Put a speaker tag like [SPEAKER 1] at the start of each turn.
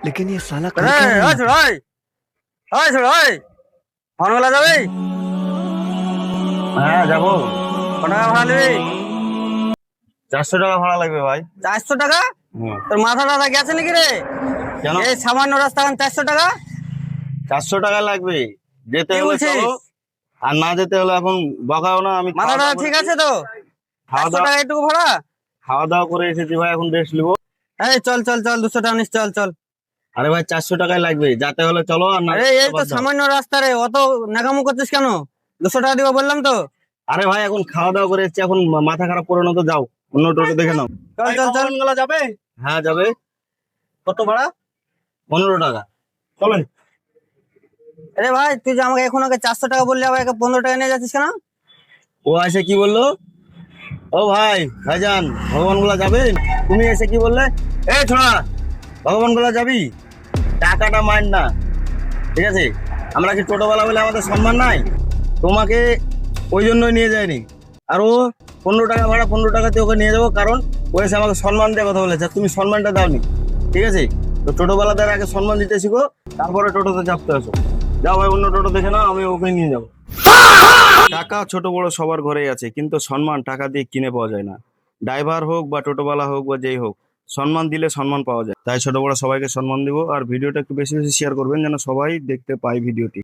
[SPEAKER 1] लेकिन ये साला कर क्या रहा है?
[SPEAKER 2] ভানগোলা যাবে?
[SPEAKER 3] হ্যাঁ যাবো।
[SPEAKER 2] কত টাকা ভাড়া নেবে?
[SPEAKER 3] 400 টাকা ভাড়া লাগবে ভাই।
[SPEAKER 2] 400 টাকা?
[SPEAKER 3] হুম।
[SPEAKER 2] তোর মাথা টাথা গেছে নাকি রে?
[SPEAKER 3] কেন
[SPEAKER 2] এই সামান্য রাস্তা 400 টাকা?
[SPEAKER 3] 400 টাকা লাগবে? যেতে
[SPEAKER 2] কি
[SPEAKER 3] হলে
[SPEAKER 2] বলছিস?
[SPEAKER 3] চলো, আর না যেতে হলে এখন বকাও না। আমি
[SPEAKER 2] মাথা টাথা ঠিক আছে তো?
[SPEAKER 3] খাওয়া
[SPEAKER 2] 400
[SPEAKER 3] দাওয়া
[SPEAKER 2] টাকা এটুকু ভাড়া?
[SPEAKER 3] খাওয়া দাওয়া করে এসেছি ভাই, এখন রেস্ট নিবো।
[SPEAKER 2] এই চল চল চল, 200 টাকা নিস, চল চল।
[SPEAKER 3] আরে ভাই 400 টাকাই লাগবে, যেতে হলে চলো, আর না
[SPEAKER 2] আরে
[SPEAKER 3] যেতে
[SPEAKER 2] এই
[SPEAKER 3] হলে
[SPEAKER 2] তো
[SPEAKER 3] বাদ দাও।
[SPEAKER 2] সামান্য রাস্তা রে, অত নাকামো করছিস কেন? 200 টাকা দিব বললাম তো।
[SPEAKER 3] আরে ভাই এখন খাওয়া দাওয়া করে এসেছি, এখন মাথা খারাপ করে না তো, যাও অন্য টোটো দেখে নাও।
[SPEAKER 2] চল চল চল।
[SPEAKER 3] যাবে? হ্যাঁ যাবে। কত ভাড়া? 15 টাকা। চলেন।
[SPEAKER 2] আরে ভাই, তুই যে আমাকে এখন আগে 400 টাকা বললি, আবার 15 টাকা নিয়ে যাচ্ছিস কেন?
[SPEAKER 3] ও এসে কি বললো? ও ভাই ভাইজান, ভগবানগোলা যাবেন? তুমি এসে কি বললে? এই ছোড়া, ভগবানগোলা যাবি? টাকাটা মাইন না, ঠিক আছে? আমরা কি টোটোওয়ালা বলে আমাদের সম্মান নাই? তোমাকে ওই জন্যই নিয়ে যায়নি। আর ও 15 টাকা ভাড়া, 15 টাকাতে ওকে নিয়ে যাবো, কারণ ও এসে আমাকে সম্মান দিয়ে কথা বলেছে, আর তুমি সম্মানটা দাওনি, ঠিক আছে? তো টোটোওয়ালাদের আগে সম্মান দিতে শিখো, তারপরে টোটোতে চাপতে আসো। যাও ভাই, অন্য টোটো দেখে নাও, আমি ওকে নিয়ে যাবো। টাকা ছোট বড় সবার ঘরেই আছে, কিন্তু সম্মান টাকা দিয়ে কিনে পাওয়া যায় না। ড্রাইভার হোক বা টোটোওয়ালা হোক বা যেই হোক, সম্মান দিলে সম্মান পাওয়া যায়। তাই ছোট বড় সবাইকে সম্মান দিব, আর ভিডিওটা একটু বেশি বেশি শেয়ার করবেন, যেন সবাই দেখতে পায় ভিডিওটি।